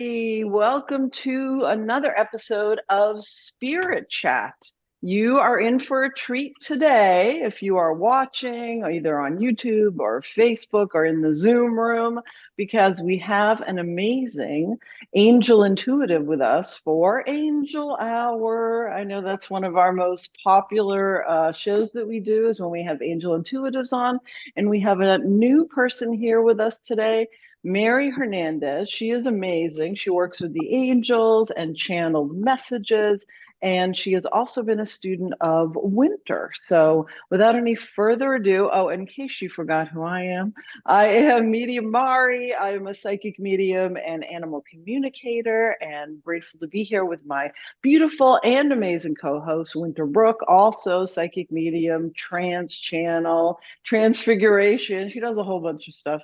Welcome to another episode of Spirit Chat. You are in for a treat today if you are watching either on YouTube or Facebook or in the Zoom room, because we have an amazing angel intuitive with us for Angel Hour. I know that's one of our most popular shows that we do is when we have angel intuitives on, and we have a new person here with us today. Mary Hernandez. She is amazing. She works with the angels and channeled messages, and she has also been a student of Winter. So, without any further ado, oh, in case you forgot who I am Medium Mari. I am a psychic medium and animal communicator, and grateful to be here with my beautiful and amazing co-host, Winter Brook, also psychic medium, trance channel, transfiguration. She does a whole bunch of stuff.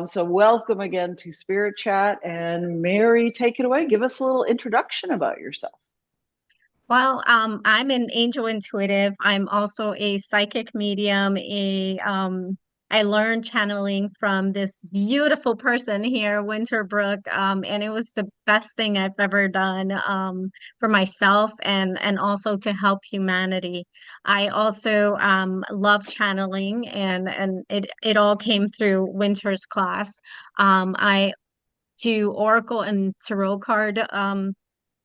So welcome again to Spirit Chat, and Mary, take it away. Give us a little introduction about yourself. Well, I'm an angel intuitive. I'm also a psychic medium. I learned channeling from this beautiful person here, Winterbrook, and it was the best thing I've ever done for myself and also to help humanity. I also love channeling, and it all came through Winter's class. I do oracle and tarot card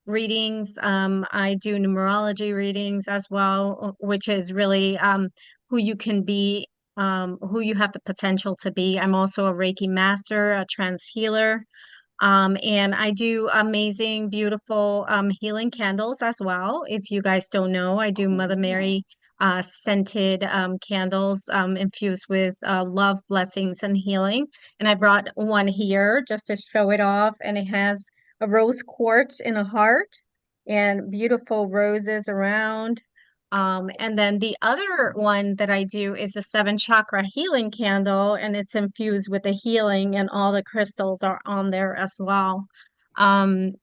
readings. I do numerology readings as well, which is really who you can be, who you have the potential to be. I'm also a Reiki master, a trance healer. And I do amazing, beautiful healing candles as well. If you guys don't know, I do Mother Oh, Mary scented candles infused with love, blessings, and healing. And I brought one here just to show it off. And it has a rose quartz in a heart and beautiful roses around. And then the other one that I do is the seven chakra healing candle, and it's infused with the healing, and all the crystals are on there as well. And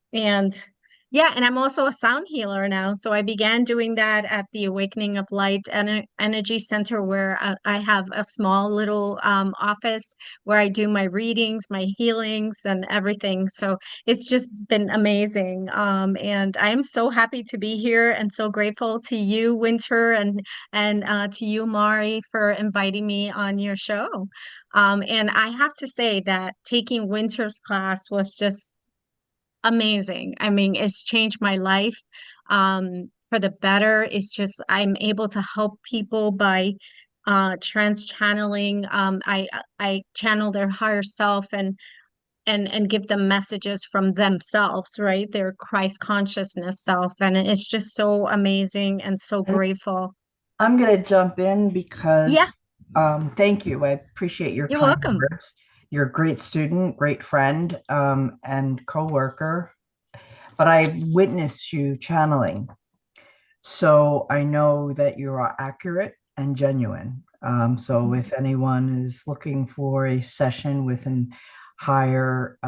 yeah, and I'm also a sound healer now. So I began doing that at the Awakening of Light Energy Center, where I have a small little office where I do my readings, my healings, and everything. So it's just been amazing. And I am so happy to be here and so grateful to you, Winter, and to you, Mari, for inviting me on your show. And I have to say that taking Winter's class was just amazing. I mean, it's changed my life for the better. It's just I'm able to help people by trans channeling. I channel their higher self and give them messages from themselves, right? Their Christ consciousness self. And it's just so amazing and so And grateful. I'm going to jump in Yeah, because thank you. I appreciate your you're kind welcome. words. You're a great student, great friend, and coworker. But I've witnessed you channeling. So I know that you are accurate and genuine. So if anyone is looking for a session with an higher,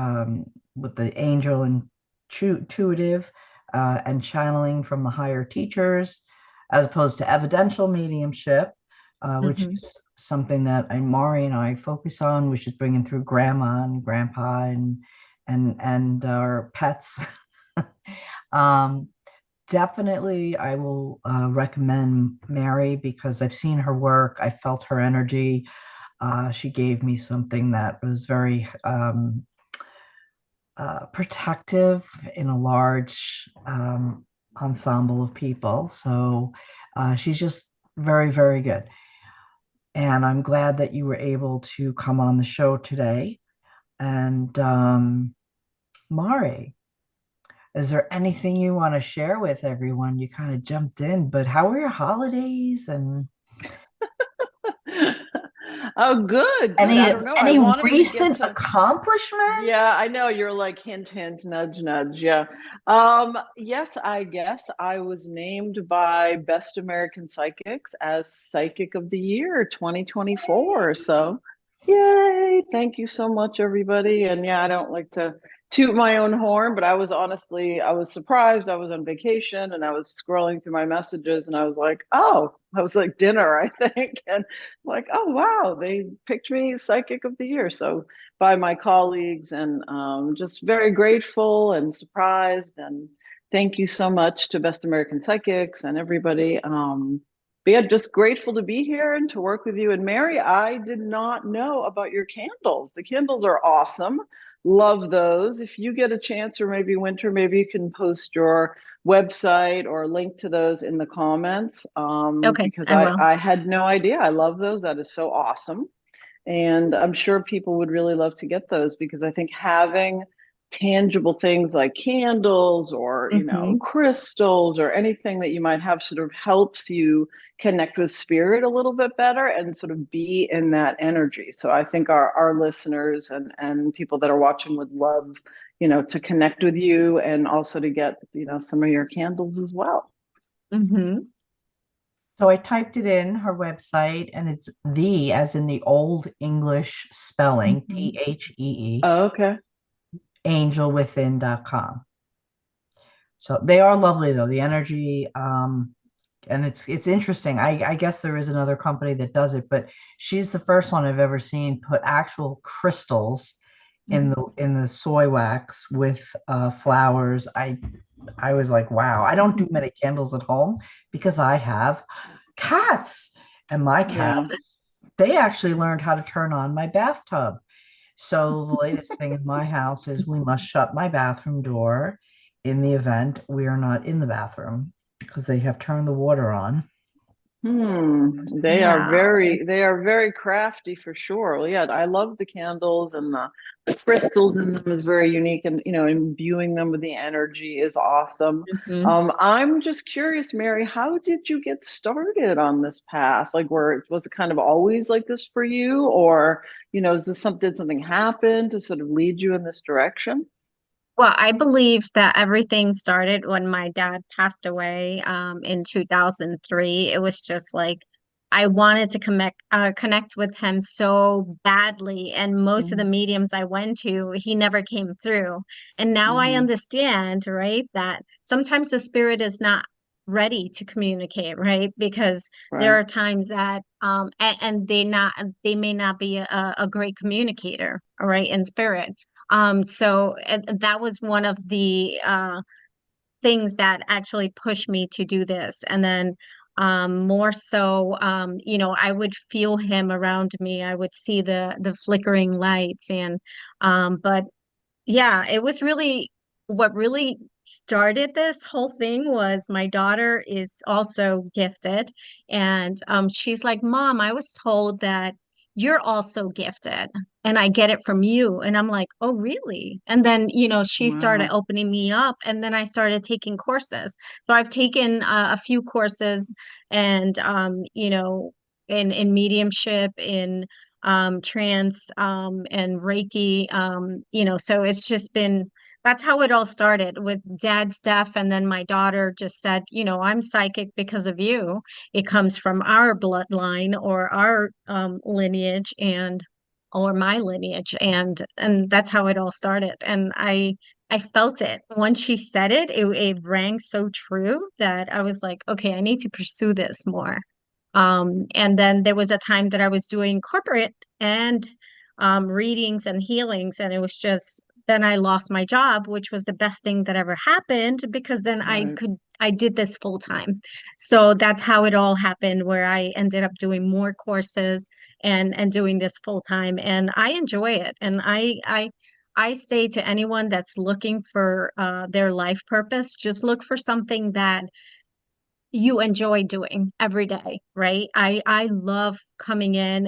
with the angel intuitive and channeling from the higher teachers, as opposed to evidential mediumship, which Mhm. is something that Mari and I focus on, which is bringing through grandma and grandpa and our pets. um, Definitely, I will recommend Mary because I've seen her work. I felt her energy. She gave me something that was very protective in a large ensemble of people. So she's just very, very good. And I'm glad that you were able to come on the show today. And Mari, is there anything you want to share with everyone? You kind of jumped in, but how were your holidays and oh, good, good. any I don't know. I any wanted to get recent to. Yeah, accomplishments? I know you're like hint, hint, nudge, nudge. Yeah. Yes, I guess I was named by Best American Psychics as Psychic of the Year 2024. So, yay. Thank you so much, everybody. And yeah, I don't like to toot my own horn, but I was surprised. I was on vacation and I was scrolling through my messages and I was like, oh, I was like dinner, I think. And like, oh, wow, they picked me Psychic of the Year. So by my colleagues and just very grateful and surprised. And thank you so much to Best American Psychics and everybody. But yeah, just grateful to be here and to work with you. And Mary, I did not know about your candles. The candles are awesome. Love those. If you get a chance, or maybe Winter, maybe you can post your website or link to those in the comments, Okay, because I will. I had no idea. I love those. That is so awesome. And I'm sure people would really love to get those because I think having tangible things like candles or, Hmm. crystals or anything that you might have sort of helps you connect with spirit a little bit better and sort of be in that energy. So I think our listeners and people that are watching would love, to connect with you and also to get, some of your candles as well. Hmm. So I typed it in her website, and it's the, as in the old English spelling, Hmm. Thee, Oh, okay. angelwithin.com. So they are lovely though. The energy, and it's interesting. I guess there is another company that does it, but she's the first one I've ever seen put actual crystals in the soy wax with flowers. I was like, wow. I don't do many candles at home because I have cats, and my Yeah. cats, they actually learned how to turn on my bathtub. So the latest thing in my house is we must shut my bathroom door in the event we are not in the bathroom because they have turned the water on. Wow. They are very crafty for sure. Well, yeah, I love the candles and the crystals in them is very unique and imbuing them with the energy is awesome. Hmm. I'm just curious, Mary, how did you get started on this path? Like where was it kind of always like this for you or, is this something did something happen to sort of lead you in this direction? Well, I believe that everything started when my dad passed away in 2003. It was just like I wanted to connect with him so badly, and most of the Mm-hmm. mediums I went to, he never came through. And now I Mm-hmm. understand, right, that sometimes the spirit is not ready to communicate, right? Because there Right. are times that and they may not be a great communicator, all right, in spirit. So that was one of the things that actually pushed me to do this. And then more so, I would feel him around me. I would see the flickering lights but yeah, it was really what really started this whole thing was my daughter is also gifted, and she's like, Mom, I was told that you're also gifted, and I get it from you. And I'm like, oh, really? And then, she started Wow. opening me up, and then I started taking courses. So I've taken a few courses, and in mediumship, in trance, and Reiki, so it's just been that's how it all started with dad's stuff. And then my daughter just said, I'm psychic because of you. It comes from our bloodline or our lineage or my lineage. And that's how it all started. And I felt it. Once she said it, it rang so true that I was like, okay, I need to pursue this more. And then there was a time that I was doing corporate and readings and healings, and it was just then I lost my job, which was the best thing that ever happened because then Right. I did this full time. So that's how it all happened, where I ended up doing more courses and doing this full time, and I enjoy it. And I say to anyone that's looking for their life purpose, just look for something that you enjoy doing every day, right? I love coming in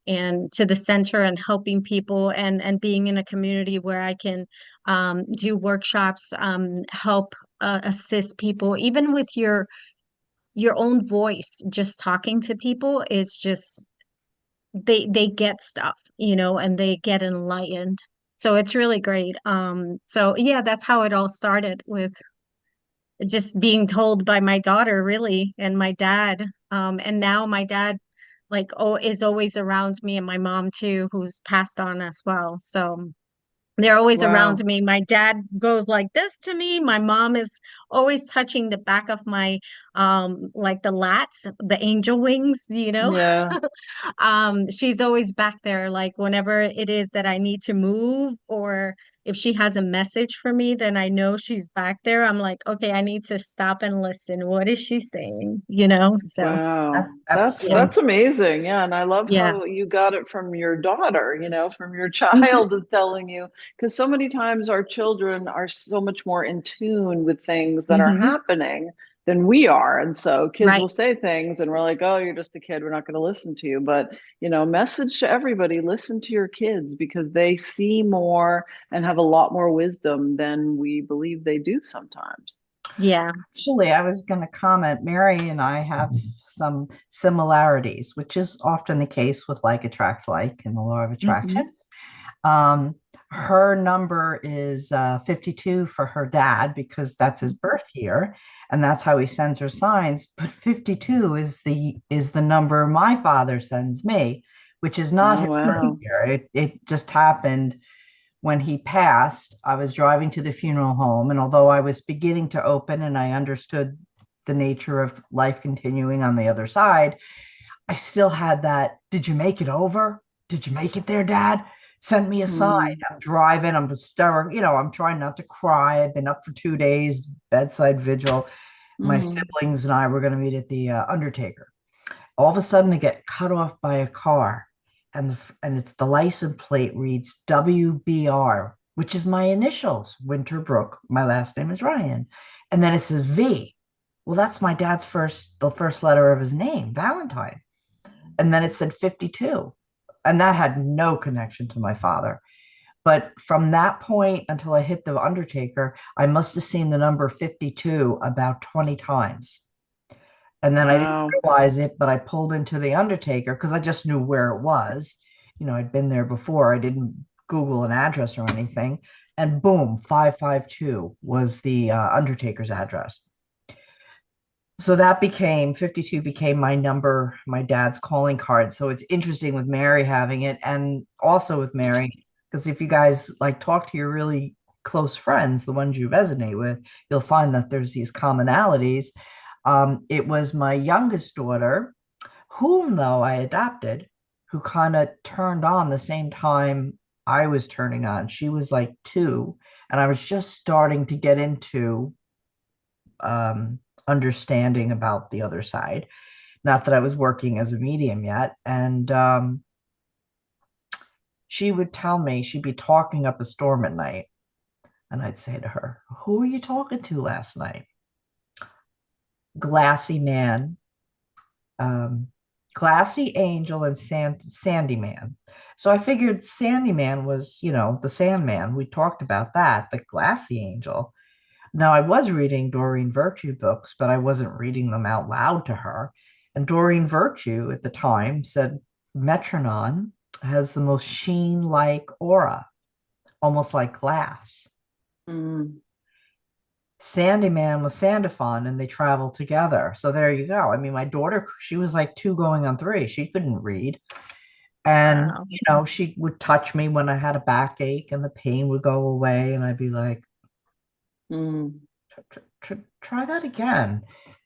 and to the center and helping people and being in a community where I can do workshops, help assist people, even with your own voice. Just talking to people is just they get stuff, and they get enlightened. So it's really great. So yeah, that's how it all started with just being told by my daughter really and my dad, and now my dad like is always around me, and my mom too, who's passed on as well. So They're always Wow. around me. My dad goes like this to me. My mom is always touching the back of my like the lats, the angel wings, you know. Yeah. She's always back there, like whenever it is that I need to move, or if she has a message for me, then I know she's back there. I'm like, okay, I need to stop and listen. What is she saying? You know? So Wow. That's That's yeah. so, that's amazing. Yeah, and I love Yeah. how you got it from your daughter, from your Mhm. child is telling you, because so many times our children are so much more in tune with things that are Hmm. happening than we are. And so kids Right. will say things and we're like, "Oh, you're just a kid. We're not going to listen to you." But, message to everybody, listen to your kids because they see more and have a lot more wisdom than we believe they do sometimes. Yeah. actually, I was going to comment, Mary and I have some similarities, which is often the case with like attracts like in the law of attraction. Hmm. Um, her number is 52 for her dad because that's his birth year, and that's how he sends her signs. But 52 is the number my father sends me, which is not Oh, his birth wow. year. It just happened when he passed. I was driving to the funeral home, and although I was beginning to open and I understood the nature of life continuing on the other side, I still had that, did you make it over? Did you make it there, Dad? Send me a sign. Mm, I'm driving. I'm hysterical. I'm trying not to cry. I've been up for 2 days, bedside vigil. My mm. siblings and I were going to meet at the Undertaker. All of a sudden, I get cut off by a car, and it's the license plate reads WBR, which is my initials, Winterbrook. My last name is Ryan, and then it says V. Well, that's my dad's the first letter of his name, Valentine. And then it said 52. And that had no connection to my father. But from that point until I hit the Undertaker, I must have seen the number 52 about 20 times. And then I didn't Wow. realize it, but I pulled into the Undertaker because I just knew where it was. I'd been there before. I didn't Google an address or anything. And boom, 552 was the Undertaker's address. So that became 52 became my number, my dad's calling card. So it's interesting with Mary having it and also with Mary, because if you guys like talk to your really close friends, the ones you resonate with, you'll find that there's these commonalities. It was my youngest daughter, whom though I adopted, who kind of turned on the same time I was turning on. She was like 2, and I was just starting to get into understanding about the other side. Not that I was working as a medium yet. And she would tell me, she'd be talking up a storm at night. And I'd say to her, who were you talking to last night? Glassy man, um, glassy angel, and sandy man. So I figured sandy man was, the sandman. We talked about that, but glassy angel. Now, I was reading Doreen Virtue books, but I wasn't reading them out loud to her. And Doreen Virtue at the time said Metronon has the most sheen like aura, almost like glass. Mm. Sandyman was Sandifon and they travel together. So there you go. I mean, my daughter, she was like 2 going on 3. She couldn't read. And, Wow. she would touch me when I had a backache and the pain would go away. And I'd be like, Mm. try that again.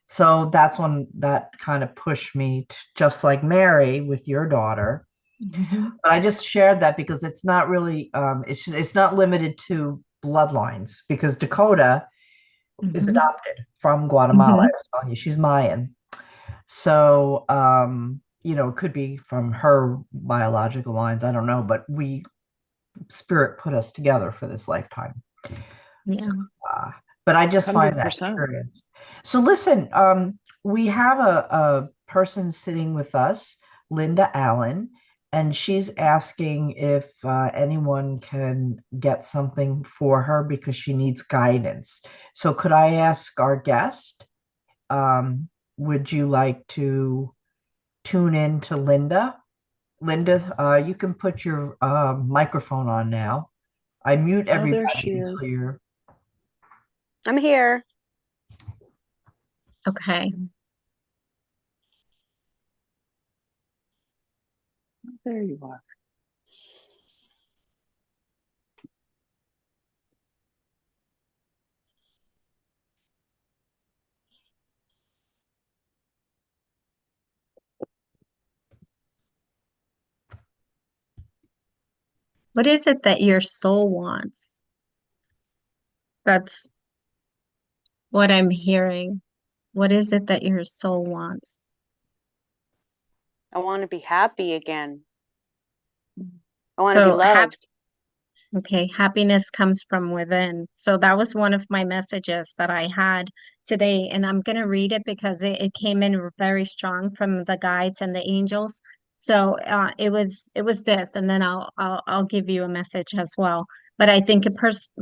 So that's when that kind of pushed me to, just like Mary with your daughter. Hmm. But I just shared that because it's not really it's not limited to bloodlines because Dakota is Hmm. adopted from Guatemala. I Hmm. was telling you she's Mayan. So it could be from her biological lines. I don't know, but we spirit put us together for this lifetime. So, Yeah. uh, but I just find that 100%. curious. So listen, we have a person sitting with us, Linda Allen, and she's asking if anyone can get something for her because she needs guidance. So could I ask our guest, um, would you like to tune in to Linda? Linda, you can put your microphone on now. I mute Oh, there she everybody is. until you're I'm here. Okay. There you are. What is it that your soul wants? That's what I'm hearing. What is it that your soul wants? I want to be happy again. I want to be So loved. okay, happiness comes from within. So that was one of my messages that I had today, and I'm gonna read it because it came in very strong from the guides and the angels. So it was this, and then I'll give you a message as well. But I think it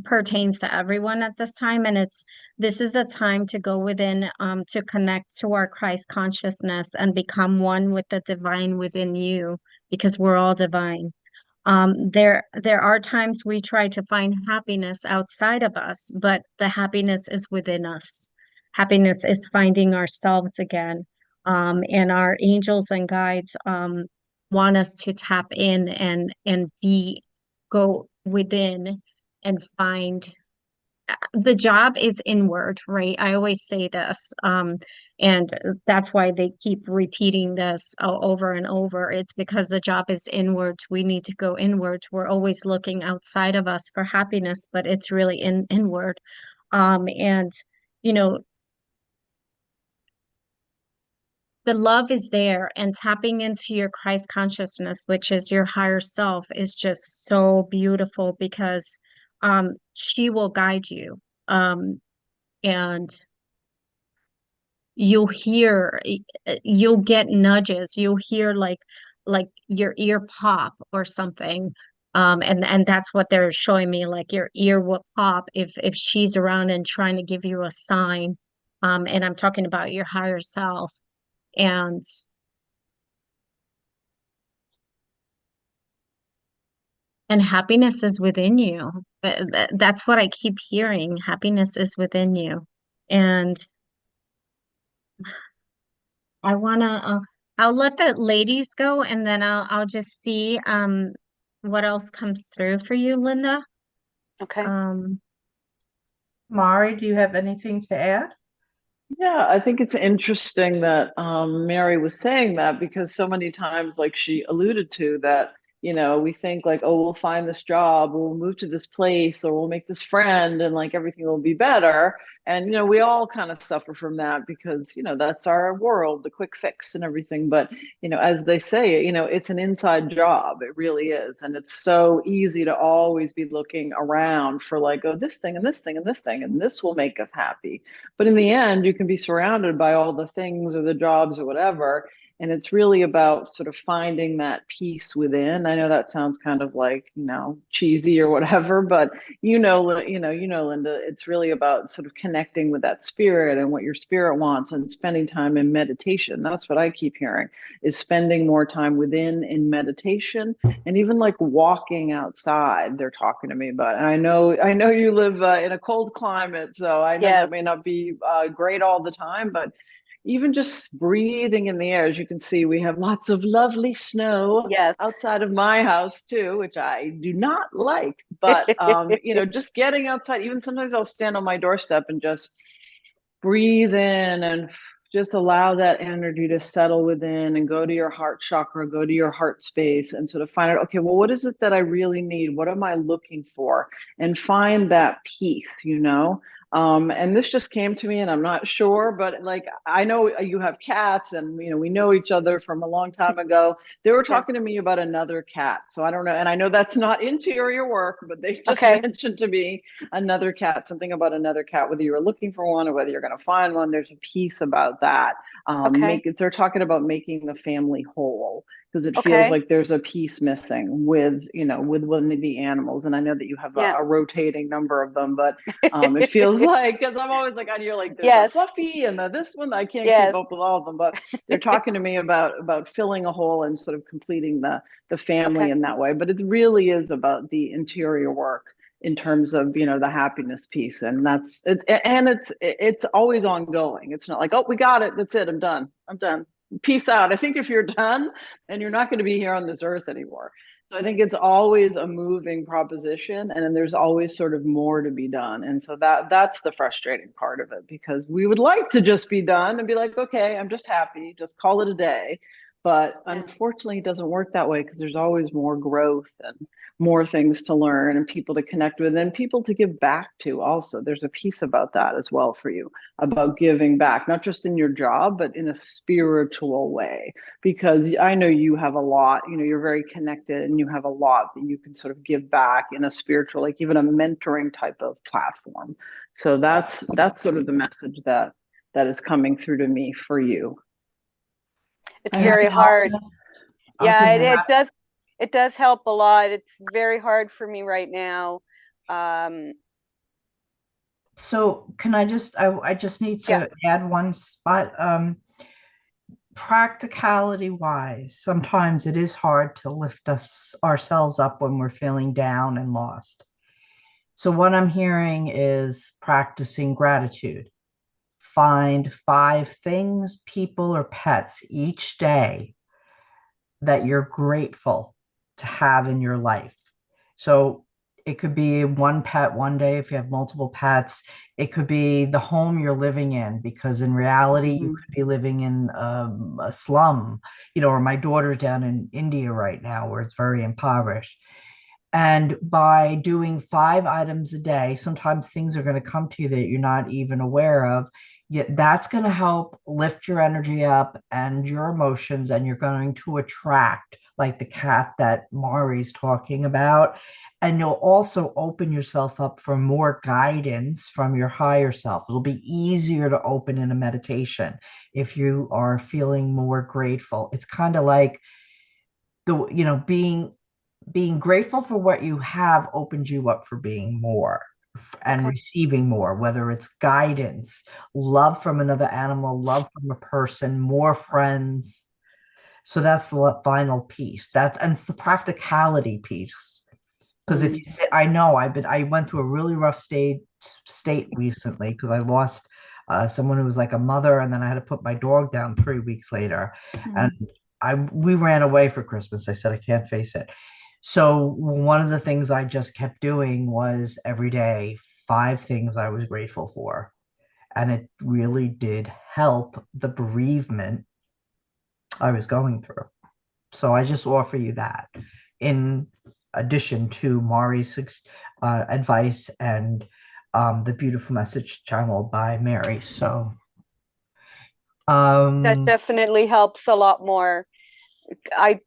pertains to everyone at this time, and this is a time to go within, to connect to our Christ consciousness and become one with the divine within you, because we're all divine. There are times we try to find happiness outside of us, but the happiness is within us. Happiness is finding ourselves again. And our angels and guides want us to tap in and go within and find the job is inward, right? I always say this, and that's why they keep repeating this over and over. It's because the job is inward. We need to go inward. We're always looking outside of us for happiness, but it's really inward. And you know, the love is there, and tapping into your Christ consciousness, which is your higher self, is just so beautiful because she will guide you. And you'll hear you'll get nudges, you'll hear like your ear pop or something, and that's what they're showing me, like your ear will pop if she's around and trying to give you a sign, and I'm talking about your higher self, and happiness is within you. That's what I keep hearing. Happiness is within you. And I wanna I'll let the ladies go, and then I'll just see what else comes through for you, Linda. Okay. Um Mari, do you have anything to add? Yeah, I think it's interesting that Mary was saying that because so many times, like she alluded to, that, we think like, oh, we'll find this job, or we'll move to this place, or we'll make this friend, and like everything will be better. And, we all kind of suffer from that because, that's our world, the quick fix and everything. But, as they say, it's an inside job. It really is. And it's so easy to always be looking around for like, oh, this thing and this thing and this thing, and this will make us happy. But in the end, you can be surrounded by all the things or the jobs or whatever. And it's really about sort of finding that peace within. I know that sounds kind of like, cheesy or whatever, but Linda, it's really about sort of connecting with that spirit and what your spirit wants and spending time in meditation. That's what I keep hearing, is spending more time within in meditation, and even like walking outside. They're talking to me about, and I know you live in a cold climate, so I know Yes. that may not be great all the time, but even just breathing in the air. As you can see, we have lots of lovely snow Yes. outside of my house too, which I do not like. But just getting outside, even sometimes I'll stand on my doorstep and just breathe in and just allow that energy to settle within and go to your heart chakra, go to your heart space, and sort of find out, okay, well, what is it that I really need? What am I looking for? And find that peace. And this just came to me, and I'm not sure, but like, I know you have cats, and we know each other from a long time ago. They were Yes. talking to me about another cat, so I don't know, and I know that's not interior work, but they just Okay. mentioned to me another cat, something about another cat, whether you're looking for one or whether you're going to find one. There's a piece about that. Okay. They're talking about making the family whole, because it feels Okay. like there's a piece missing with one of the animals. And I know that you have Yeah. a rotating number of them, but it feels like, because I'm always like, you're like, there's a Yes. Fluffy and this one, I can't keep Yes. up with all of them, but they're talking to me about filling a hole and sort of completing the family Okay. in that way. But it really is about the interior work in terms of the happiness piece, and that's it. And it's always ongoing. It's not like, oh, we got it, that's it, I'm done, peace out. I think if you're done, then you're not going to be here on this earth anymore. So I think it's always a moving proposition, and then there's always sort of more to be done. And so that's the frustrating part of it, because we would like to just be done and be like, okay, I'm just happy, just call it a day. But Yeah. unfortunately, it doesn't work that way because there's always more growth and more things to learn and people to connect with and people to give back to also. There's a piece about that as well for you, about giving back, not just in your job, but in a spiritual way. Because I know you have a lot, you know, you're very connected and you have a lot that you can sort of give back in a spiritual, like even a mentoring type of platform. So that's sort of the message that is coming through to me for you. It's Yeah, very hard. I'll Yeah, just it does help a lot. It's very hard for me right now. Um, so can I just need yeah, to add one spot. Practicality wise, sometimes it is hard to lift ourselves up when we're feeling down and lost. So what I'm hearing is practicing gratitude. Find 5 things, people, or pets each day that you're grateful to have in your life. So it could be one pet one day if you have multiple pets. It could be the home you're living in, because in reality, you Mhm. could be living in a slum, you know, or my daughter's down in India right now where it's very impoverished. And by doing 5 items a day, sometimes things are going to come to you that you're not even aware of. Yet that's going to help lift your energy up and your emotions, and you're going to attract, like the cat that Mari's talking about. And you'll also open yourself up for more guidance from your higher self. It'll be easier to open in a meditation if you are feeling more grateful. It's kind of like being grateful for what you have opens you up for being more and okay. receiving more, whether it's guidance, love from another animal, love from a person, more friends. So that's the final piece. And it's the practicality piece. Because if you Mm. say, I went through a really rough state recently because I lost someone who was like a mother, and then I had to put my dog down 3 weeks later, and Mm. we ran away for Christmas. I said I can't face it. So one of the things I just kept doing was every day 5 things I was grateful for, and it really did help the bereavement I was going through. So I just offer you that in addition to Mari's advice and the beautiful message channel by Mary. So, That definitely helps a lot more. I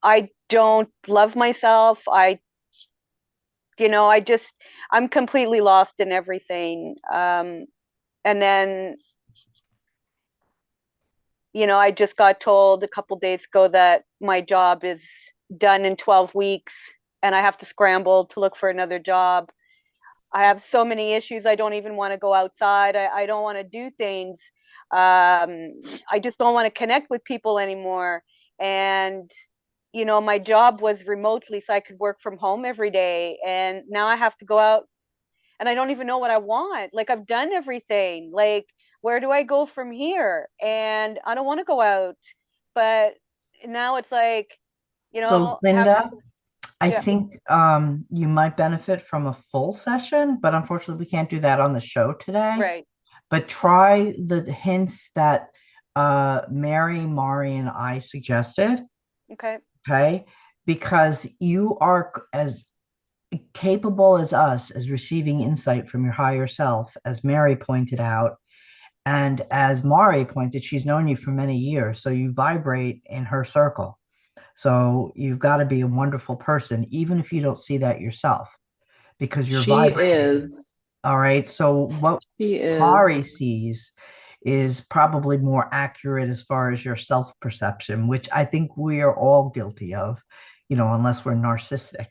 I don't love myself. I'm completely lost in everything. And then, I just got told a couple days ago that my job is done in 12 weeks and I have to scramble to look for another job. I have so many issues. I don't even want to go outside. I don't want to do things. I just don't want to connect with people anymore. And, my job was remotely, so I could work from home every day. And now I have to go out and I don't even know what I want. Like, I've done everything. Like, where do I go from here? And I don't want to go out. But now it's like, so have Linda, I yeah, think you might benefit from a full session, but unfortunately, we can't do that on the show today. right. But try the hints that Mary, Mari, and I suggested. Okay. Okay. Because you are as capable as us as receiving insight from your higher self, as Mary pointed out. And as Mari pointed, she's known you for many years. So you vibrate in her circle. So you've got to be a wonderful person, even if you don't see that yourself, because you're She vibrating. is. All right. So what She is. Mari sees is probably more accurate as far as your self perception, which I think we are all guilty of, unless we're narcissistic.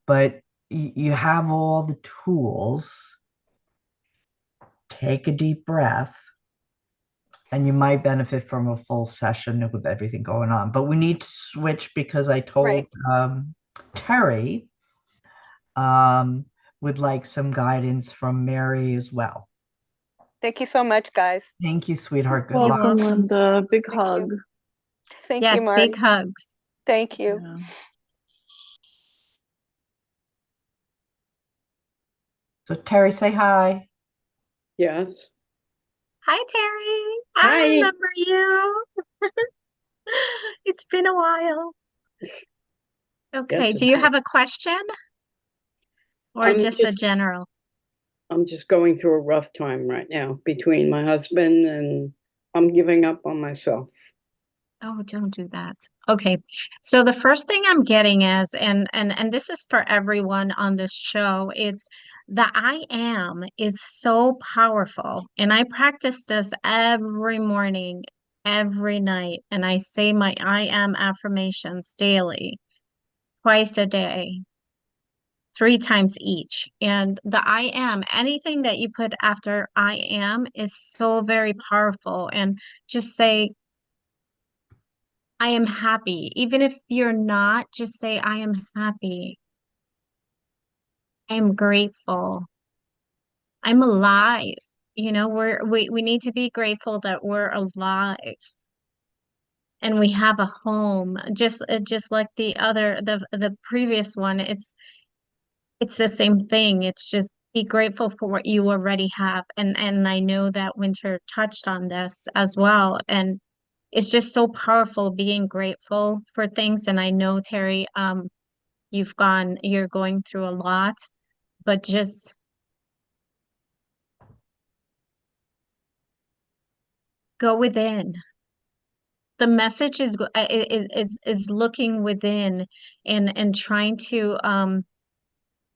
But you have all the tools. Take a deep breath, and you might benefit from a full session with everything going on. But we need to switch because I told Right. Terry um, would like some guidance from Mary as well. Thank you so much, guys. Thank you, sweetheart. Good You're luck. Welcome, welcome. Linda. Big Thank you. hug. Thank you, Yes, big Marty. hugs. Thank you. Yeah. So, Terry, say hi. Yes. Hi, Terry. I Hi. remember you. It's been a while. Okay, Yes, do it you has. have a question or I'm just a just general? I'm just going through a rough time right now between my husband and I'm giving up on myself. Oh, don't do that. Okay. So the first thing I'm getting is, and this is for everyone on this show, it's the I am is so powerful. And I practice this every morning, every night, and I say my I am affirmations daily, twice a day, three times each. And the I am, anything that you put after I am is so very powerful. And just say, I am happy. Even if you're not, just say, I am happy. I am grateful. I'm alive. You know, we need to be grateful that we're alive and we have a home. Just like the previous one, it's the same thing. It's just be grateful for what you already have. And I know that Winter touched on this as well. And it's just so powerful being grateful for things. And I know, Terry, you're going through a lot, but just go within. The message is looking within and trying to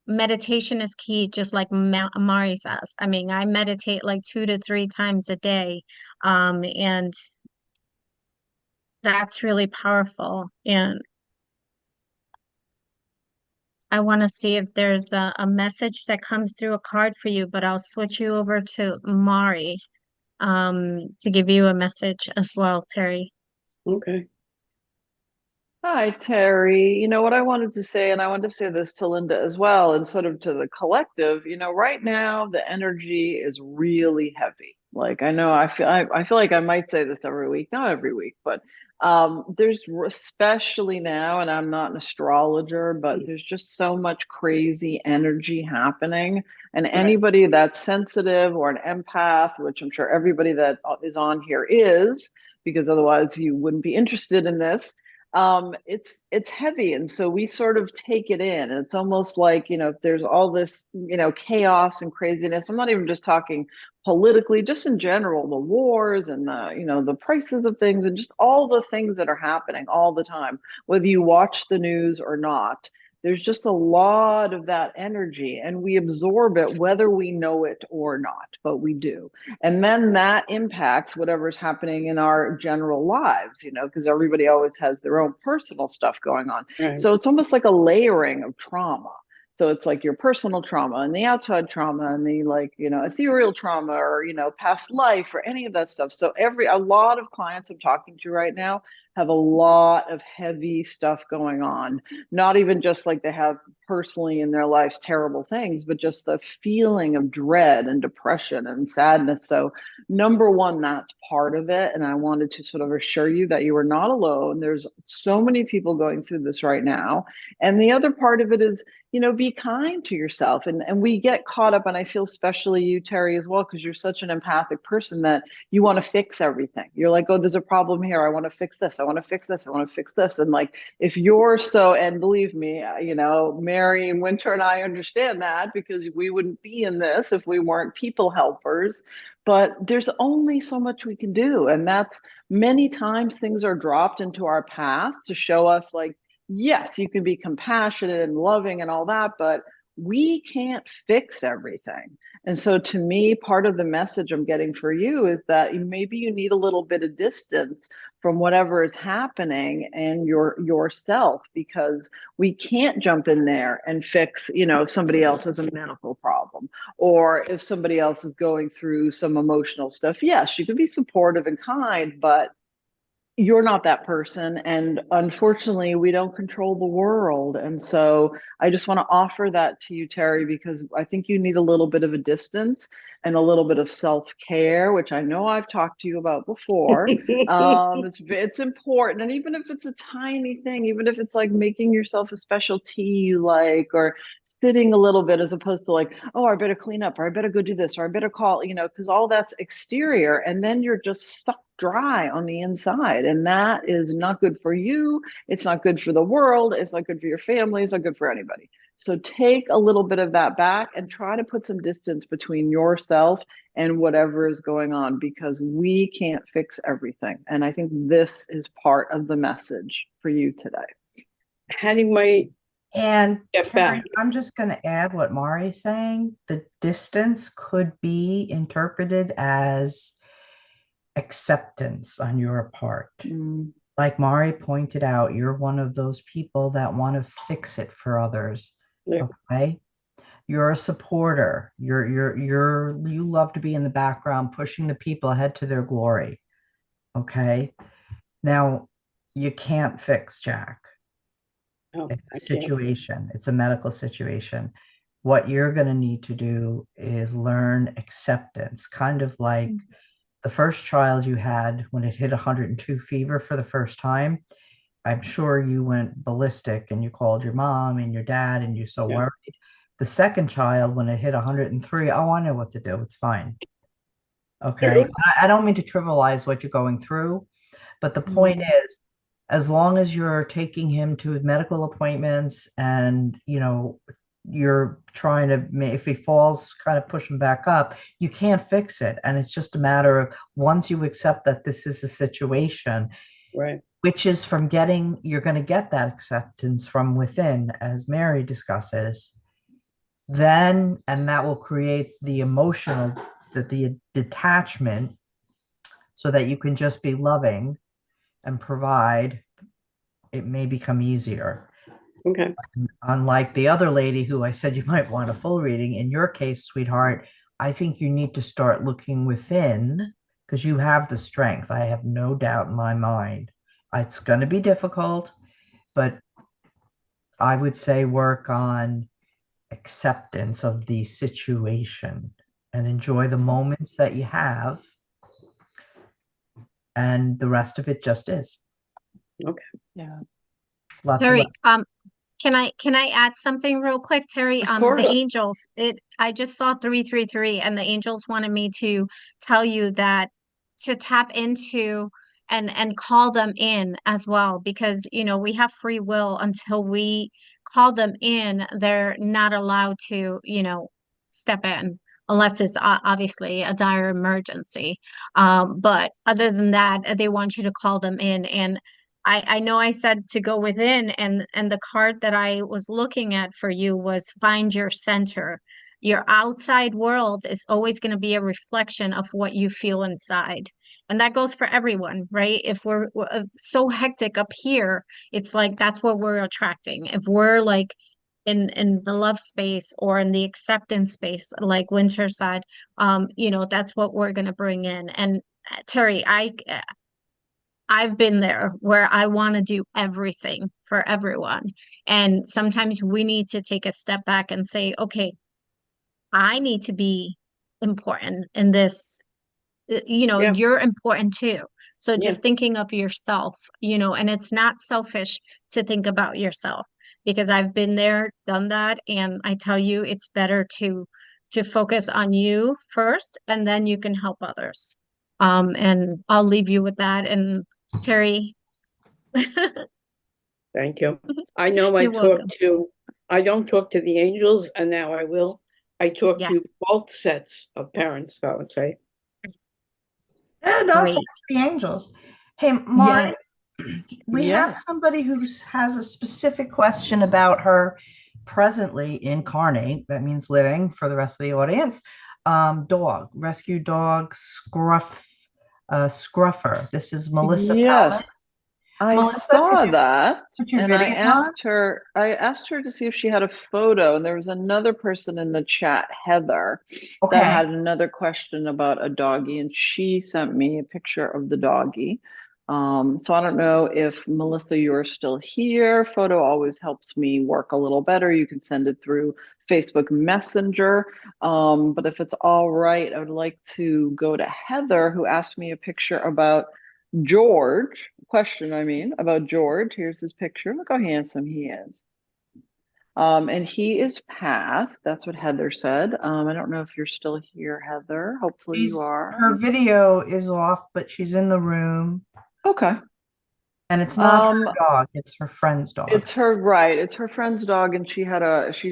meditation is key, just like Mari says. I mean, I meditate like 2 to 3 times a day, and that's really powerful. And I want to see if there's a message that comes through a card for you, but I'll switch you over to Mari to give you a message as well, Terry. Okay. Hi, Terry. You know what I wanted to say, and I wanted to say this to Linda as well, and sort of to the collective. You know, right now the energy is really heavy. Like I know I feel like I might say this every week, not every week, but there's especially now, and I'm not an astrologer, but there's just so much crazy energy happening. And Right. anybody that's sensitive or an empath, which I'm sure everybody that is on here is, because otherwise you wouldn't be interested in this, it's heavy, and so we sort of take it in. It's almost like, you know, if there's all this, you know, chaos and craziness. I'm not even just talking politically, just in general, the wars and the, you know, the prices of things and just all the things that are happening all the time, whether you watch the news or not. There's just a lot of that energy, and we absorb it whether we know it or not, but we do. And then that impacts whatever's happening in our general lives, you know, because everybody always has their own personal stuff going on. Right. So it's almost like a layering of trauma. So it's like your personal trauma and the outside trauma and the, like, you know, ethereal trauma, or, you know, past life, or any of that stuff. So a lot of clients I'm talking to right now have a lot of heavy stuff going on. Not even just like they have personally in their lives terrible things, but just the feeling of dread and depression and sadness. So number one, that's part of it. And I wanted to sort of assure you that you are not alone. There's so many people going through this right now. And the other part of it is, you know, be kind to yourself. And we get caught up, and I feel especially you, Terry, as well, because you're such an empathic person that you want to fix everything. You're like, oh, there's a problem here. I want to fix this. I want to fix this. I want to fix this. And like, if you're so, and believe me, you know, Mary and Winter and I understand that, because we wouldn't be in this if we weren't people helpers. But there's only so much we can do. And that's, many times things are dropped into our path to show us, like, yes, you can be compassionate and loving and all that, but we can't fix everything. And so to me, part of the message I'm getting for you is that maybe you need a little bit of distance from whatever is happening and yourself, because we can't jump in there and fix, you know, if somebody else has a medical problem, or if somebody else is going through some emotional stuff. Yes, you can be supportive and kind, but you're not that person. And unfortunately, we don't control the world. And so I just want to offer that to you, Terry, because I think you need a little bit of a distance and a little bit of self-care, which I know I've talked to you about before. It's important. And even if it's a tiny thing, even if it's like making yourself a special tea you like, or sitting a little bit, as opposed to like, oh, I better clean up, or I better go do this, or I better call, you know, because all that's exterior. And then you're just stuck dry on the inside. And that is not good for you. It's not good for the world. It's not good for your family. It's not good for anybody. So take a little bit of that back and try to put some distance between yourself and whatever is going on, because we can't fix everything. And I think this is part of the message for you today. How do I And get Terry, back? I'm just going to add what Mari's saying. The distance could be interpreted as acceptance on your part. Like Mari pointed out, you're one of those people that want to fix it for others. Yeah. Okay. You're a supporter. You love to be in the background, pushing the people ahead to their glory. Okay. Now, you can't fix Jack. Oh, It's I a can't. situation. It's a medical situation. What you're going to need to do is learn acceptance, kind of like the first child you had when it hit 102 fever for the first time. I'm sure you went ballistic and you called your mom and your dad and you're so Yeah. worried. The second child, when it hit 103, oh, I know what to do. It's fine. Okay. I don't mean to trivialize what you're going through, but the point is, as long as you're taking him to medical appointments and, you're trying to, if he falls, kind of push him back up, you can't fix it. And it's just a matter of once you accept that this is the situation, Right. which is you're going to get that acceptance from within, as Mary discusses, and that will create the emotional, the detachment so that you can just be loving and provide. It may become easier. Okay. Unlike the other lady who I said you might want a full reading, in your case, sweetheart, I think you need to start looking within because you have the strength. I have no doubt in my mind. It's going to be difficult, but I would say work on acceptance of the situation and enjoy the moments that you have. And the rest of it just is. Okay. Yeah. Lots of Terry, love. can I add something real quick, Terry? Of course. The angels, I just saw 333 and the angels wanted me to tell you that to tap into and call them in as well, because we have free will. Until we call them in, they're not allowed to, step in unless it's obviously a dire emergency. But other than that, they want you to call them in. And I know I said to go within, and the card that I was looking at for you was find your center. Your outside world is always going to be a reflection of what you feel inside. And that goes for everyone, right? If we're so hectic up here, it's like that's what we're attracting. If we're like in the love space or in the acceptance space, like Winter side, that's what we're going to bring in. And Terry, I've been there where I want to do everything for everyone. And sometimes we need to take a step back and say, okay, I need to be important in this. Yeah. You're important too. So Yeah. just thinking of yourself, and it's not selfish to think about yourself, because I've been there, done that. And I tell you, it's better to focus on you first, and then you can help others. And I'll leave you with that. And Terry, Thank you. I know you're welcome. I don't talk to the angels, and now I will. I talk to Yes, both sets of parents, I would say. And I'll talk great. to the angels. Hey, Mari, Yes. we have somebody who has a specific question about her presently incarnate, that means living for the rest of the audience, rescue dog, Scruffer. This is Melissa Pelman. Yes. I Melissa, could saw you that, put your and I video on? asked her to see if she had a photo, and there was another person in the chat, Heather, that Okay. had another question about a doggy, and she sent me a picture of the doggy. So I don't know if Melissa, you're still here. Photo always helps me work a little better. You can send it through Facebook Messenger. But if it's all right, I would like to go to Heather, who asked me a picture about George, question, I mean, about George. Here's his picture. Look how handsome he is. And he is passed. That's what Heather said. I don't know if you're still here, Heather. Hopefully you are. Her video is off, but she's in the room. Okay. And it's not her dog, it's her friend's dog. It's her, right. It's her friend's dog, and she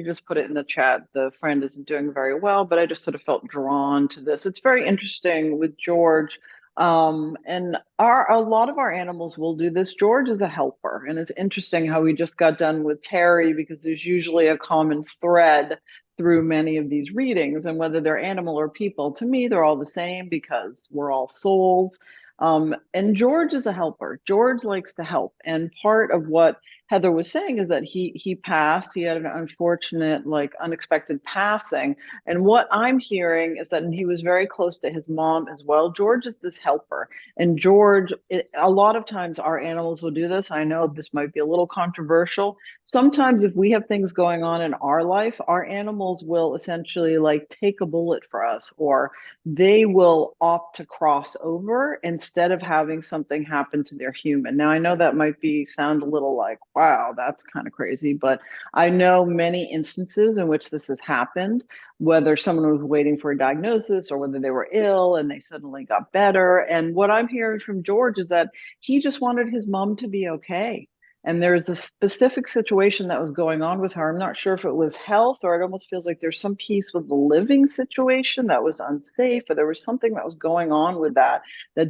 just put it in the chat. The friend isn't doing very well, but I just sort of felt drawn to this. It's very interesting with George. And a lot of our animals will do this. George is a helper, and it's interesting how we just got done with Terry, because there's usually a common thread through many of these readings, and whether they're animal or people, to me, they're all the same because we're all souls. And George is a helper. George likes to help. And part of what Heather was saying is that he passed. He had an unfortunate, like unexpected passing. And what I'm hearing is that, and he was very close to his mom as well. George is this helper. And George, a lot of times our animals will do this. I know this might be a little controversial. Sometimes if we have things going on in our life, our animals will essentially like take a bullet for us, or they will opt to cross over instead of having something happen to their human. Now, I know that might sound a little like, wow, that's kind of crazy, but I know many instances in which this has happened, whether someone was waiting for a diagnosis or whether they were ill and they suddenly got better. And what I'm hearing from George is that he just wanted his mom to be okay. And there's a specific situation that was going on with her. I'm not sure if it was health, or it almost feels like there's some piece with the living situation that was unsafe, or there was something that was going on with that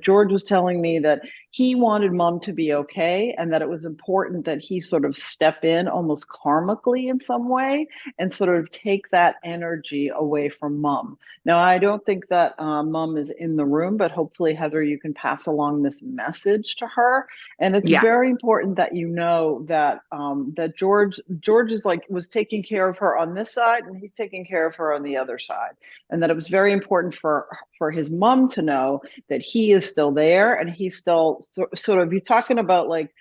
George was telling me that he wanted mom to be okay, and that it was important that he sort of step in almost karmically in some way and sort of take that energy away from mom. Now, I don't think that mom is in the room, but hopefully, Heather, you can pass along this message to her. And it's very important that you know that that George is like was taking care of her on this side, and he's taking care of her on the other side, and that it was very important for his mom to know that he is still there, and he's still sort of, you're talking about like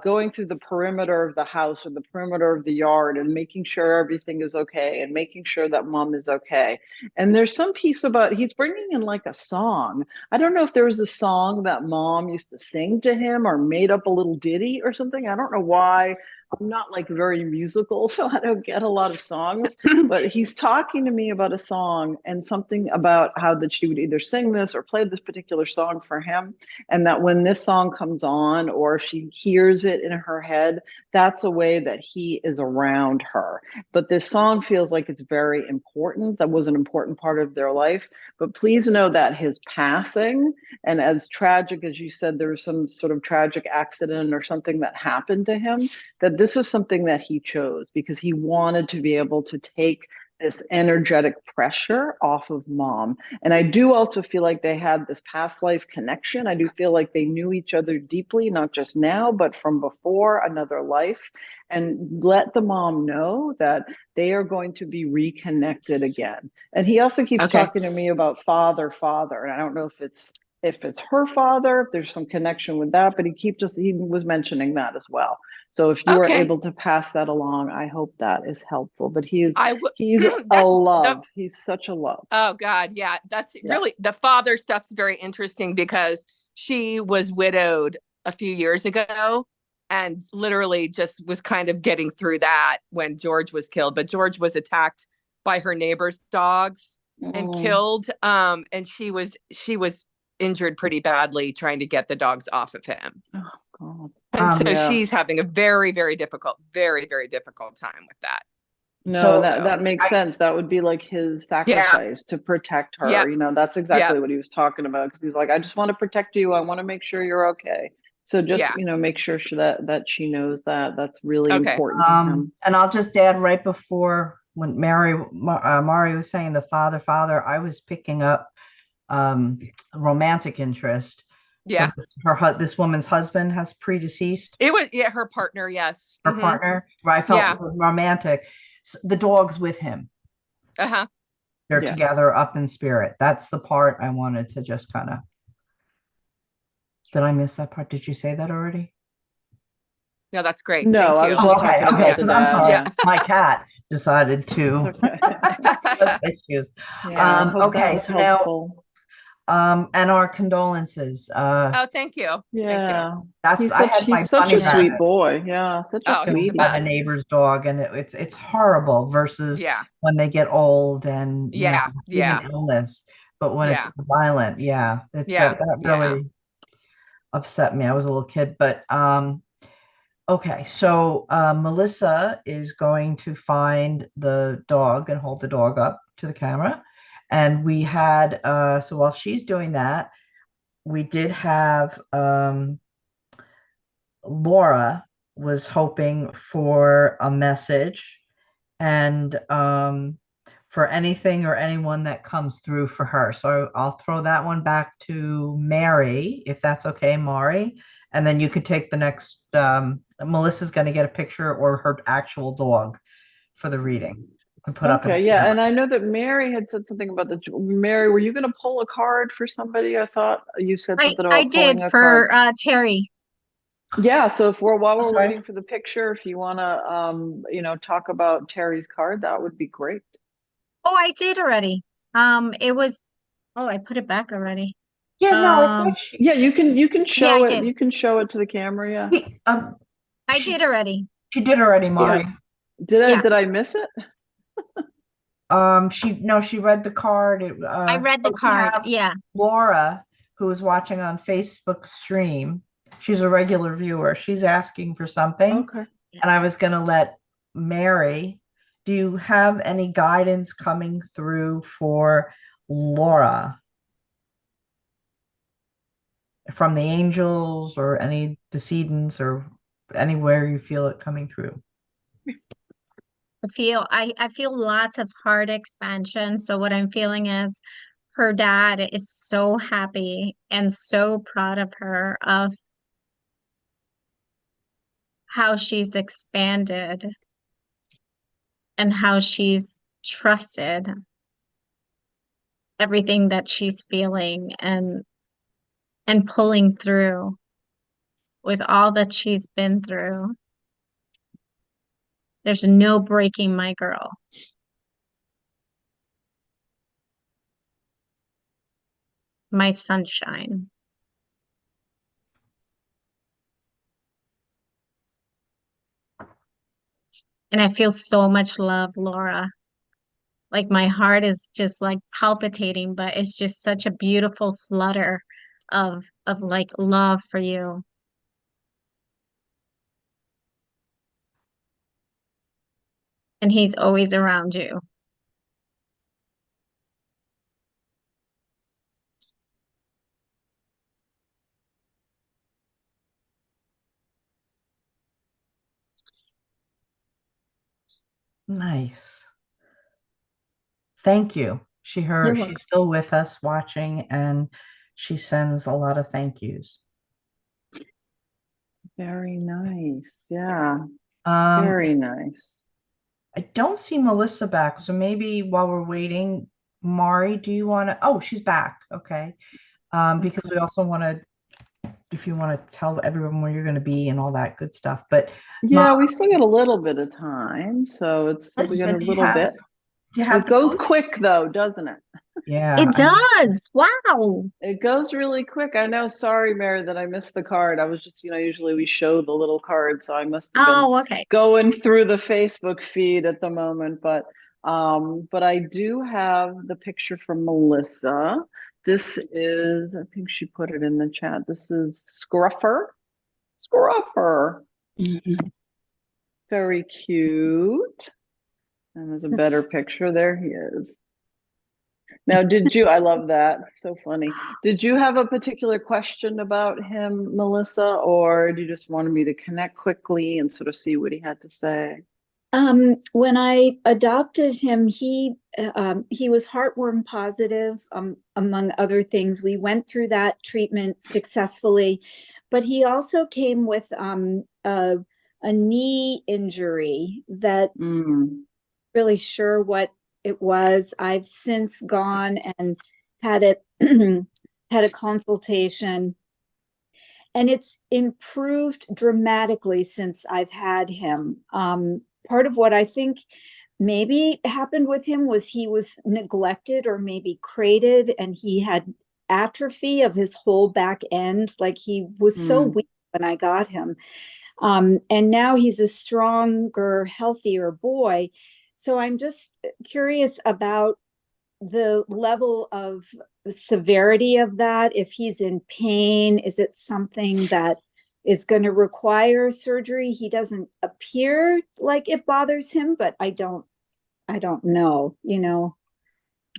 going through the perimeter of the house or the perimeter of the yard and making sure everything is okay and making sure that mom is okay. And there's some piece about, he's bringing in like a song. I don't know if there was a song that mom used to sing to him or made up a little ditty or something. I don't know why. I'm not like very musical, so I don't get a lot of songs, but he's talking to me about a song and something about how that she would either sing this or play this particular song for him. And that when this song comes on or she hears it in her head, that's a way that he is around her. But this song feels like it's very important. That was an important part of their life. But please know that his passing, and as tragic as you said, there was some sort of tragic accident or something that happened to him, that this was something that he chose because he wanted to be able to take this energetic pressure off of mom. And I do also feel like they had this past life connection. I do feel like they knew each other deeply, not just now, but from before, another life. And let the mom know that they are going to be reconnected again. And he also keeps talking to me about father. And I don't know if it's her father, if there's some connection with that, but he was mentioning that as well. So if you are able to pass that along, I hope that is helpful. But he's a love. He's such a love. Oh God. Yeah. That's really, the father stuff's very interesting because she was widowed a few years ago and literally just was kind of getting through that when George was killed. But George was attacked by her neighbor's dogs and killed. And she was injured pretty badly trying to get the dogs off of him. Oh God. And so she's having a very, very difficult time with that. No, that makes sense. That would be like his sacrifice to protect her. Yeah. You know, that's exactly what he was talking about. Because he's like, I just want to protect you. I want to make sure you're okay. So just, make sure that she knows that. That's really important to him. And I'll just add right before when Mari was saying the father, I was picking up romantic interest. Yeah. So this woman's husband has predeceased. It was her partner. Yes. Her partner. Where I felt romantic. So the dog's with him. They're together up in spirit. That's the part I wanted to just kind of. Did I miss that part? Did you say that already? No, that's great. No, Thank you. Okay. Because I'm sorry. My cat decided to. Issues. Yeah, okay. So now And our condolences. Oh, thank you. Thank you. Yeah. I had my He's such funny a bone sweet boy. Yeah, such a Oh, he's the sweetie. about a best. neighbor's dog, and it's horrible versus Yeah. when they get old and Yeah. even Yeah. illness. But when Yeah. it's violent, yeah, Yeah. that Yeah. really upset me. I was a little kid, but okay. So Melissa is going to find the dog and hold the dog up to the camera. And we had so while she's doing that, we did have Laura was hoping for a message and for anything or anyone that comes through for her. So I'll throw that one back to Mary, if that's okay, Mari. And then you could take the next. Melissa's going to get a picture or her actual dog for the reading and put up in Okay, the yeah, camera. and I know that Mary had said something about Mary, were you going to pull a card for somebody? I thought you said something I about did pulling a card. for Terry. Yeah, so if while we're Sorry. waiting for the picture, if you want to talk about Terry's card, that would be great. Oh, I did already. It was, oh, I put it back already. Yeah, no, I Um, thought she, Yeah, you can yeah, show I it. did. You can show it to the camera, yeah. I she, did already. she did already, Mari. Yeah. Yeah. Did I miss it? She read the card. I read the So we card. have Yeah. Laura, who is watching on Facebook stream. She's a regular viewer. She's asking for something, Okay. and I was going to let Mary. Do you have any guidance coming through for Laura from the angels or any decedents or anywhere you feel it coming through? I feel lots of heart expansion. So what I'm feeling is her dad is so happy and so proud of her, of how she's expanded and how she's trusted everything that she's feeling and pulling through with all that she's been through. There's no breaking my girl. My sunshine. And I feel so much love, Laura. Like my heart is just like palpitating, but it's just such a beautiful flutter of like love for you. And he's always around you. Nice. Thank you. You're welcome. She's still with us watching, and she sends a lot of thank yous. Very nice. Yeah. Um, Very nice. I don't see Melissa back, so maybe while we're waiting, Mari, do you want to? Oh, she's back. Okay. Because we also want to, if you want to tell everyone where you're going to be and all that good stuff. But Yeah, we still got a little bit of time, so we got a little bit. do you have It goes quick though, doesn't it? Yeah. It does. Wow. It goes really quick. I know. Sorry, Mary, that I missed the card. I was just, usually we show the little card, so I must have been Oh, okay. going through the Facebook feed at the moment. But I do have the picture from Melissa. This is, I think she put it in the chat. This is Scruffer. Scruffer. Very cute. And there's a better picture. There he is. Now, I love that. So funny. Did you have a particular question about him, Melissa, or do you just wanted me to connect quickly and sort of see what he had to say? When I adopted him, he was heartworm positive, among other things. We went through that treatment successfully, but he also came with a knee injury that really sure what it was. I've since gone and had it had a consultation, and it's improved dramatically since I've had him. Part of what I think maybe happened with him was he was neglected or maybe crated, and he had atrophy of his whole back end. Like he was so weak when I got him. And now he's a stronger, healthier boy. So I'm just curious about the level of severity of that. If he's in pain, is it something that is going to require surgery? He doesn't appear like it bothers him, but I don't know, you know.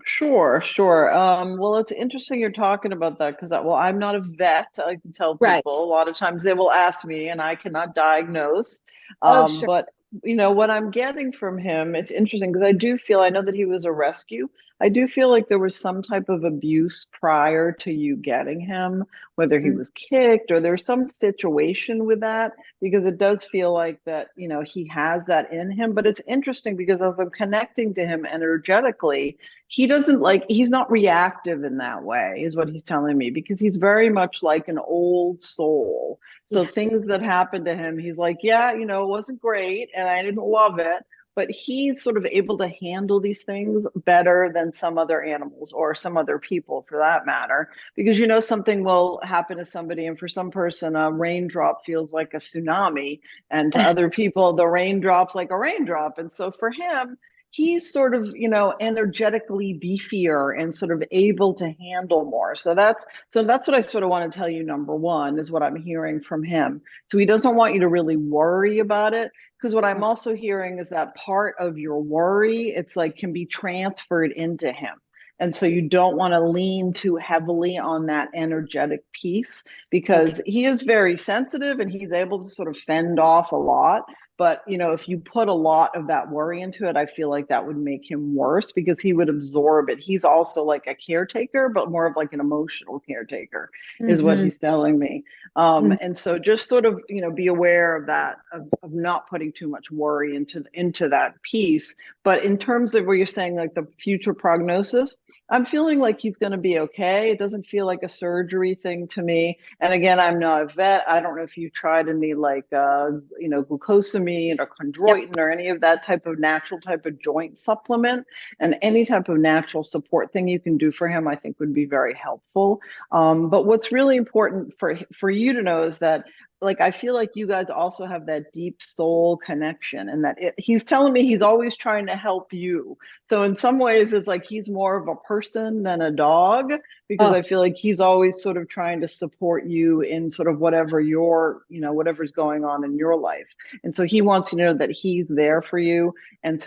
Sure, sure. Well, it's interesting you're talking about that because, well, I'm not a vet. I like to tell Right. people a lot of times they will ask me, and I cannot diagnose. Oh, sure. But what I'm getting from him, it's interesting because I know that he was a rescue. I do feel like there was some type of abuse prior to you getting him, whether he was kicked or there's some situation with that, because it does feel like that, he has that in him. But it's interesting because as I'm connecting to him energetically, he's not reactive in that way, is what he's telling me, because he's very much like an old soul. So things that happened to him, he's like, yeah, it wasn't great and I didn't love it, but he's sort of able to handle these things better than some other animals or some other people for that matter, because something will happen to somebody, and for some person a raindrop feels like a tsunami, and to other people the raindrop's like a raindrop. And so for him, he's sort of, energetically beefier and sort of able to handle more. So that's what I sort of want to tell you. Number one is what I'm hearing from him. So he doesn't want you to really worry about it, because what I'm also hearing is that part of your worry, it's like, can be transferred into him. And so you don't want to lean too heavily on that energetic piece, because he is very sensitive and he's able to sort of fend off a lot. But, if you put a lot of that worry into it, I feel like that would make him worse, because he would absorb it. He's also like a caretaker, but more of like an emotional caretaker is what he's telling me. And so just sort of, be aware of that, of not putting too much worry into that piece. But in terms of where you're saying like the future prognosis, I'm feeling like he's going to be okay. It doesn't feel like a surgery thing to me. And again, I'm not a vet. I don't know if you tried any like, glucosamine or chondroitin or any of that type of natural type of joint supplement, and any type of natural support thing you can do for him, I think would be very helpful. But what's really important for you to know is that, like, I feel like you guys also have that deep soul connection, and that he's telling me he's always trying to help you. So in some ways, it's like he's more of a person than a dog, because I feel like he's always sort of trying to support you in sort of whatever whatever's going on in your life. And so he wants you to know that he's there for you, and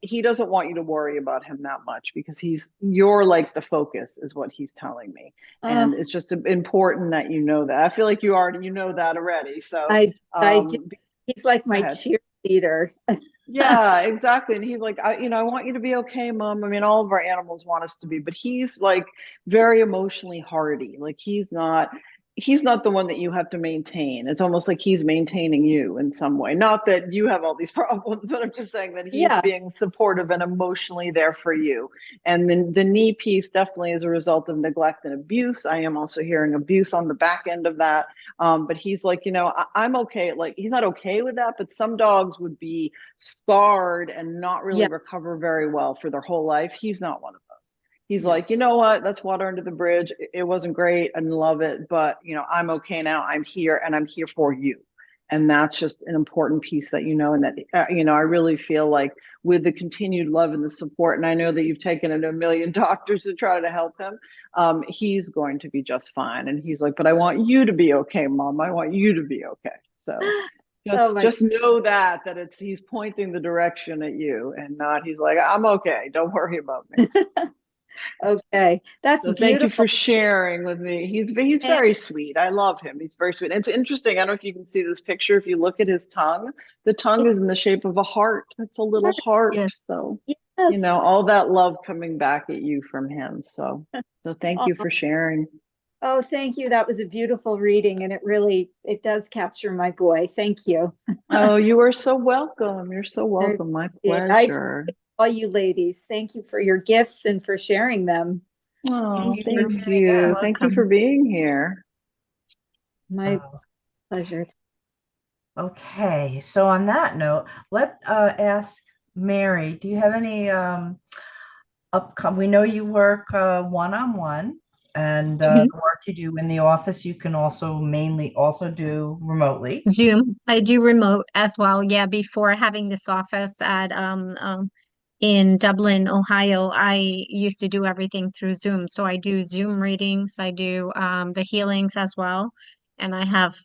he doesn't want you to worry about him that much, because you're like the focus, is what he's telling me. And it's just important that you know that. I feel like you know that already. So I do. He's like my cheerleader. Yeah, exactly. And he's like, I want you to be okay, Mom. I mean, all of our animals want us to be, but he's like very emotionally hardy. Like he's not the one that you have to maintain. It's almost like he's maintaining you in some way. Not that you have all these problems, but I'm just saying that he's being supportive and emotionally there for you. And then the knee piece definitely is a result of neglect and abuse. I am also hearing abuse on the back end of that. But he's like, I'm okay. Like, he's not okay with that, but some dogs would be scarred and not really recover very well for their whole life. He's not one of those. He's like, you know what? That's water under the bridge. It wasn't great. I didn't love it, but I'm okay now. I'm here, and I'm here for you. And that's just an important piece that and that I really feel like with the continued love and the support, and I know that you've taken it to a million doctors to try to help him, he's going to be just fine. And he's like, but I want you to be okay, Mom. I want you to be okay. So just know that he's pointing the direction at you, and not, he's like, I'm okay. Don't worry about me. Okay, that's so beautiful. Thank you for sharing with me. He's very sweet. I love him. He's very sweet. And it's interesting. I don't know if you can see this picture. If you look at his tongue, the tongue is in the shape of a heart. It's a little heart. Yes. So all that love coming back at you from him. So thank you for sharing. Oh, thank you. That was a beautiful reading, and it does capture my boy. Thank you. Oh, you are so welcome. You're so welcome. My pleasure. All you ladies, thank you for your gifts and for sharing them. Oh, thank you. Thank you for being here. My pleasure. Okay, so on that note, let ask Mary, do you have any upcoming? We know you work one-on-one. And Mhm. the work you do in the office, you can also mainly also do remotely. Zoom. I do remote as well. Yeah, before having this office at in Dublin, Ohio, I used to do everything through Zoom. So I do Zoom readings, I do the healings as well, and I have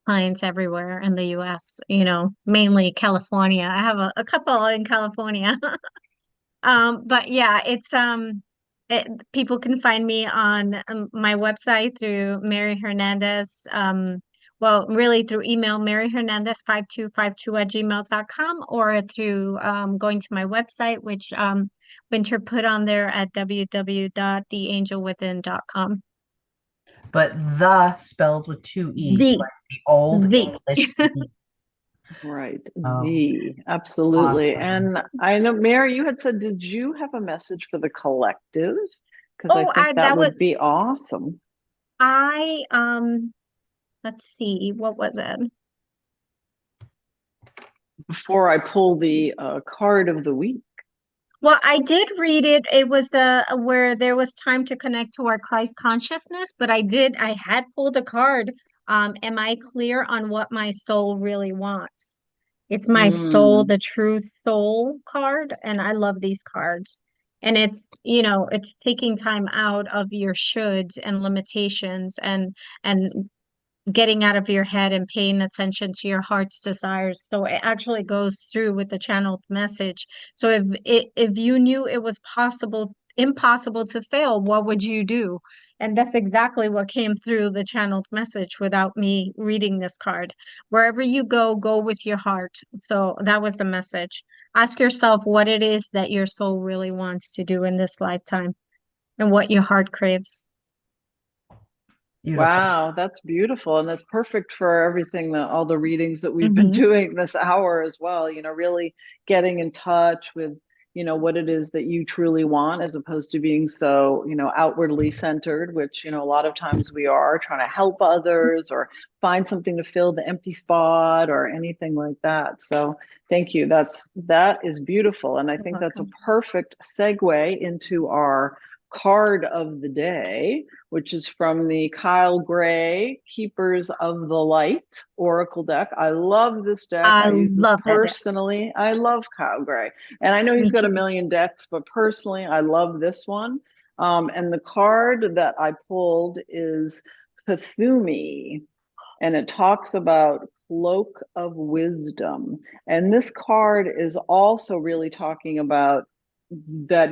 clients everywhere in the US, mainly California. I have a couple in California. But yeah, people can find me on my website through Mary Hernandez. Well, really through email, Mary Hernandez 5252 at gmail.com, or through going to my website, which Winter put on there at www.theangelwithin.com. But the spelled with two E's, The, like the old the. English E. Right. Oh, Absolutely. awesome. And I know, Mary, you had said, did you have a message for the collective? Because I Oh, think that that was, would be awesome. I, let's see, what was it? Before I pull the card of the week. Well, I did read it. It was the where there was time to connect to our Christ consciousness, but I had pulled a card. Am I clear on what my soul really wants? It's my soul, Mm. the true soul card, and I love these cards. And it's taking time out of your shoulds and limitations and getting out of your head and paying attention to your heart's desires. So it actually goes through with the channeled message. So if you knew it was impossible to fail, what would you do? And that's exactly what came through the channeled message without me reading this card. Wherever you go, go with your heart. So that was the message. Ask yourself what it is that your soul really wants to do in this lifetime and what your heart craves. Beautiful. Wow, that's beautiful. And that's perfect for everything that all the readings that we've been Mm-hmm. doing this hour as well, really getting in touch with, what it is that you truly want, as opposed to being so, outwardly centered, which, a lot of times we are trying to help others or find something to fill the empty spot or anything like that. So thank you. That is beautiful. And I You're think that's a welcome. perfect segue into our card of the day, which is from the Kyle Gray Keepers of the Light Oracle deck. I love this deck. I I use this love that. personally. I love Kyle Gray. And I know he's Me got a too. million decks, but personally, I love this one. And the card that I pulled is Cthulhu, and it talks about Cloak of Wisdom. And this card is also really talking about that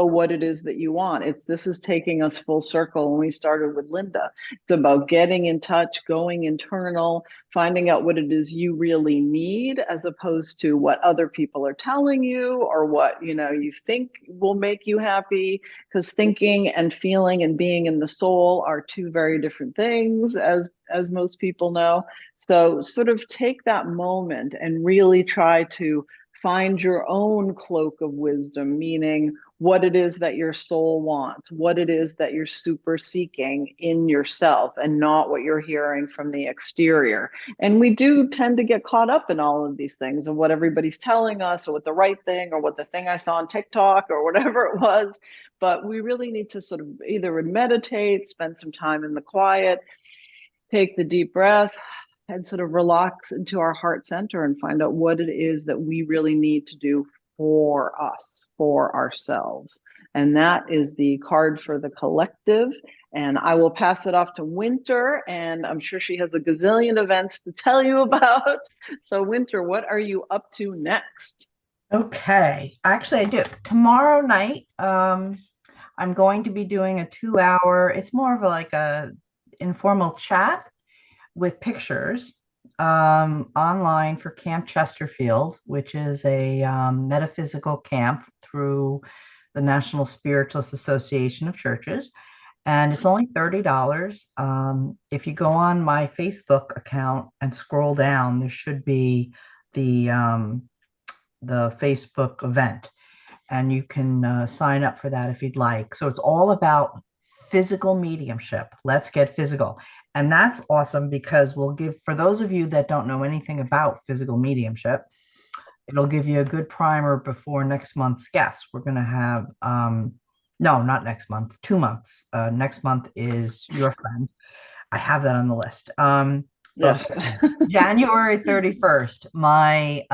what it is that you want. This is taking us full circle when we started with Linda. It's about getting in touch, going internal, finding out what it is you really need, as opposed to what other people are telling you or what you think will make you happy, because thinking and feeling and being in the soul are two very different things, as most people know. So sort of take that moment and really try to find your own cloak of wisdom, meaning what it is that your soul wants, what it is that you're super seeking in yourself, and not what you're hearing from the exterior. And we do tend to get caught up in all of these things and what everybody's telling us, or what the right thing, or what the thing I saw on TikTok, or whatever it was. But we really need to sort of either meditate, spend some time in the quiet, take the deep breath, and sort of relax into our heart center and find out what it is that we really need to do for us, for ourselves. And that is the card for the collective. And I will pass it off to Winter, and I'm sure she has a gazillion events to tell you about. So Winter, what are you up to next? Okay. Actually, I do. Tomorrow night, I'm going to be doing a 2 hour, it's more of like a informal chat with pictures online for Camp Chesterfield, which is a metaphysical camp through the National Spiritualist Association of Churches. And it's only $30. If you go on my Facebook account and scroll down, there should be the Facebook event, and you can sign up for that if you'd like. So it's all about physical mediumship. Let's get physical. And that's awesome because we'll give, for those of you that don't know anything about physical mediumship, it'll give you a good primer before next month's guest. We're going to have No, not next month, 2 months. Next month is your friend. I have that on the list. But Yes. January 31st, my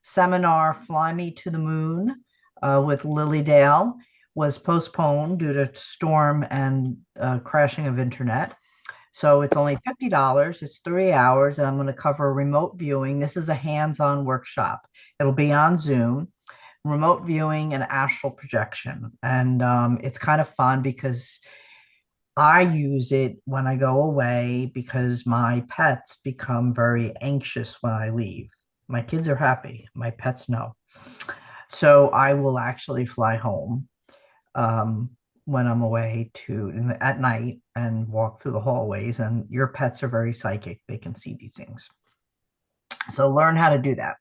seminar, Fly Me to the Moon, with Lily Dale, was postponed due to storm and crashing of internet. So it's only $50. It's 3 hours, and I'm going to cover remote viewing. This is a hands-on workshop. It'll be on Zoom, remote viewing and astral projection. And it's kind of fun because I use it when I go away because my pets become very anxious when I leave. My kids are happy. My pets know. So I will actually fly home when I'm away at night and walk through the hallways. And your pets are very psychic. They can see these things. So learn how to do that.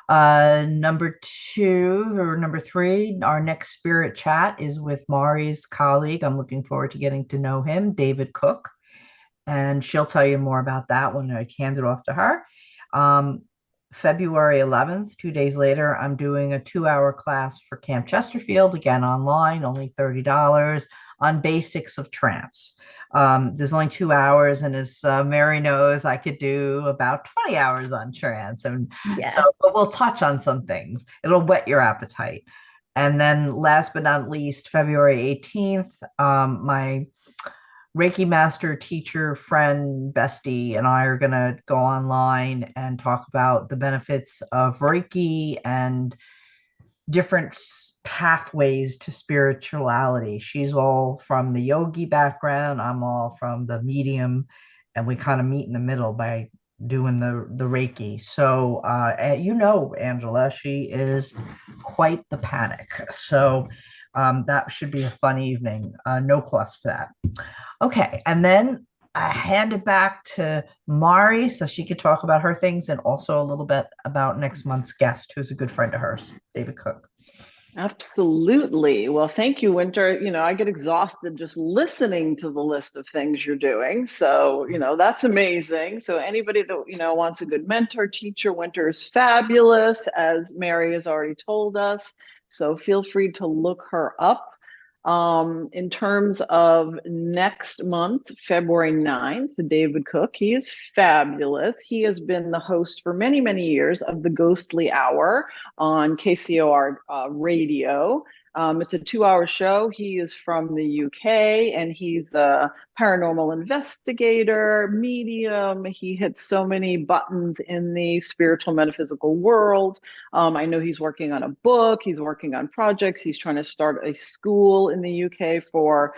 Number two or number three, our next spirit chat is with Mari's colleague. I'm looking forward to getting to know him, David Cook, and she'll tell you more about that when I hand it off to her. February 11th, 2 days later, I'm doing a 2-hour class for Camp Chesterfield, again online, only $30, on basics of trance. There's only 2 hours, and as Mary knows, I could do about 20 hours on trance. And Yes. so, but we'll touch on some things. It'll whet your appetite. And then last but not least, February 18th, my Reiki master, teacher, friend, bestie, and I are going to go online and talk about the benefits of Reiki and different pathways to spirituality. She's all from the yogi background. I'm all from the medium, and we kind of meet in the middle by doing the Reiki. So, Angela, she is quite the panic. So that should be a fun evening. No cost for that. Okay, and then I hand it back to Mari so she could talk about her things and also a little bit about next month's guest, who's a good friend of hers, David Cook. Absolutely. Well, thank you, Winter. I get exhausted just listening to the list of things you're doing. So, that's amazing. So anybody that, wants a good mentor, teacher, Winter is fabulous, as Mary has already told us. So feel free to look her up. In terms of next month, February 9th, David Cook, he is fabulous. He has been the host for many, many years of the Ghostly Hour on KCOR radio. It's a 2-hour show. He is from the UK, and he's a paranormal investigator, medium. He hits so many buttons in the spiritual metaphysical world. I know he's working on a book. He's working on projects. He's trying to start a school in the UK for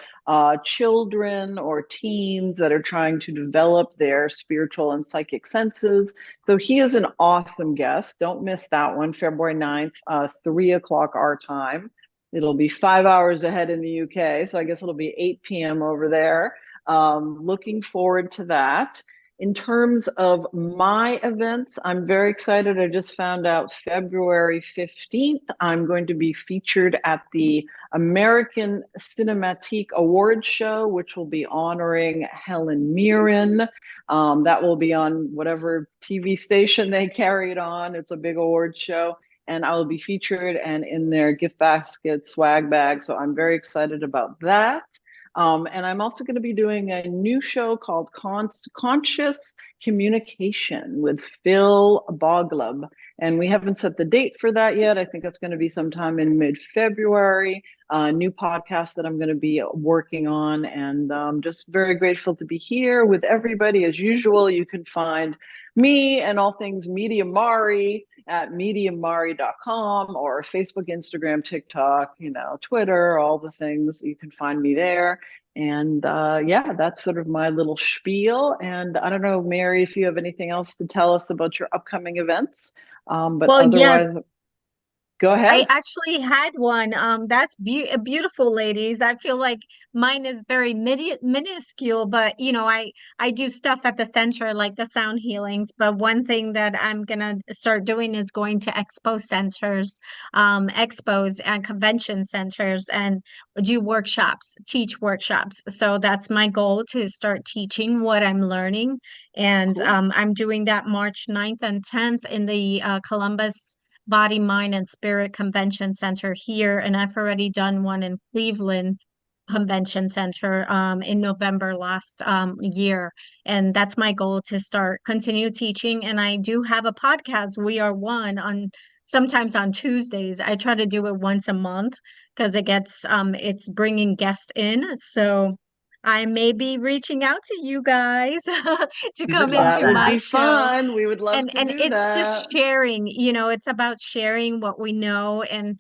children or teens that are trying to develop their spiritual and psychic senses. So he is an awesome guest. Don't miss that one, February 9th, 3 o'clock our time. It'll be 5 hours ahead in the UK, so I guess it'll be 8 p.m. over there. Looking forward to that. In terms of my events, I'm very excited. I just found out February 15th, I'm going to be featured at the American Cinematique Awards show, which will be honoring Helen Mirren. That will be on whatever TV station they carry it on. It's a big awards show. And I will be featured and in their gift basket, swag bag. So I'm very excited about that. And I'm also going to be doing a new show called Conscious Communication with Phil Boglub. And we haven't set the date for that yet. I think it's going to be sometime in mid-February. New podcast that I'm going to be working on. And just very grateful to be here with everybody. As usual, you can find me and all things Media Mari at mediummari.com or Facebook, Instagram, TikTok, Twitter, all the things. You can find me there. And that's sort of my little spiel. And I don't know, Mary, if you have anything else to tell us about your upcoming events. But Well, otherwise, yes. go ahead. I actually had one. That's beautiful, ladies. I feel like mine is very minuscule, but I do stuff at the center like the sound healings. But one thing that I'm gonna start doing is going to expo centers, expos and convention centers, and do workshops, teach workshops. So that's my goal, to start teaching what I'm learning, and Cool. I'm doing that March 9th and 10th in the Columbus, Body, Mind, and Spirit Convention Center here, and I've already done one in Cleveland Convention Center in November last year. And that's my goal, to continue teaching. And I do have a podcast, We Are One, on sometimes on Tuesdays. I try to do it once a month because it's bringing guests in. So I may be reaching out to you guys to come That into would my be show. fun. We would love to And do it's that. just sharing, it's about sharing what we know, and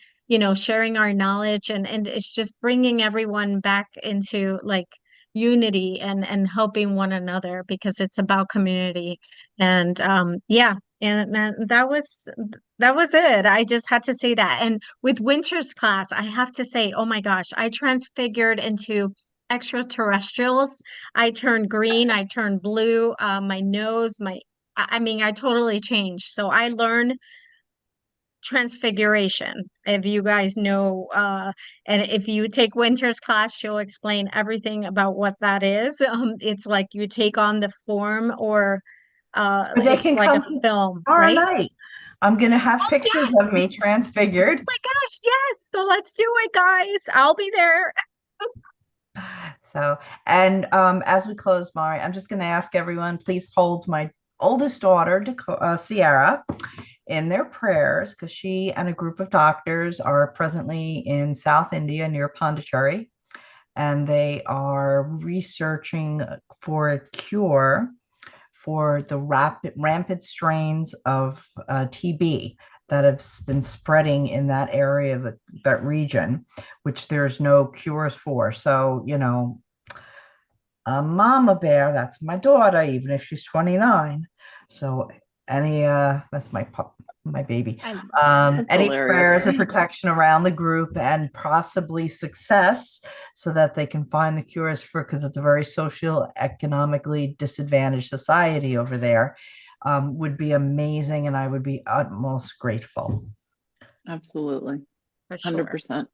sharing our knowledge, and it's just bringing everyone back into like unity and helping one another, because it's about community. And yeah, and that was it. I just had to say that. And with Winter's class, I have to say, oh my gosh, I transfigured into extraterrestrials. I turned green, I turned blue, my nose, I mean, I totally changed. So I learned transfiguration. If you guys know, and if you take Winter's class, she'll explain everything about what that is. It's like you take on the form, or Or they it's can like a come film, tomorrow right? night. I'm gonna have Oh, pictures yes! of me transfigured. My gosh, yes. So let's do it, guys. I'll be there. So, and as we close, Mari, I'm just going to ask everyone, please hold my oldest daughter, Sierra, in their prayers, because she and a group of doctors are presently in South India near Pondicherry, and they are researching for a cure for the rampant strains of TB that have been spreading in that area, that region, which there's no cures for. So, a mama bear, that's my daughter, even if she's 29. So that's my baby. That's Any hilarious. prayers of protection around the group, and possibly success, so that they can find the cures because it's a very social, economically disadvantaged society over there, would be amazing, and I would be utmost grateful. Absolutely. For sure. 100%.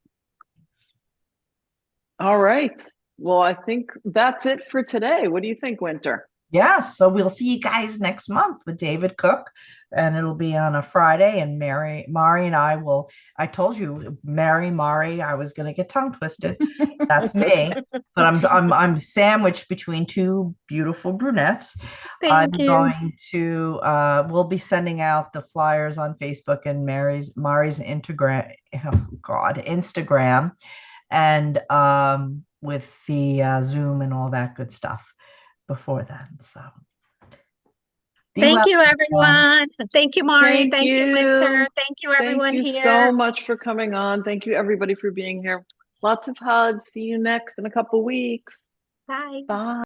All right. Well, I think that's it for today. What do you think, Winter? Yeah, so we'll see you guys next month with David Cook, and it'll be on a Friday. And Mari and I told you, Mari, I was gonna get tongue twisted. That's me. But I'm sandwiched between two beautiful brunettes. Thank you. Going to we'll be sending out the flyers on Facebook and Mari's Instagram, and with the Zoom and all that good stuff before then. So thank you, everyone. Thank you, Mari. Thank you, Winter. Thank you, everyone here. Thank you so much for coming on. Thank you, everybody, for being here. Lots of hugs. See you next in a couple weeks. Bye. Bye.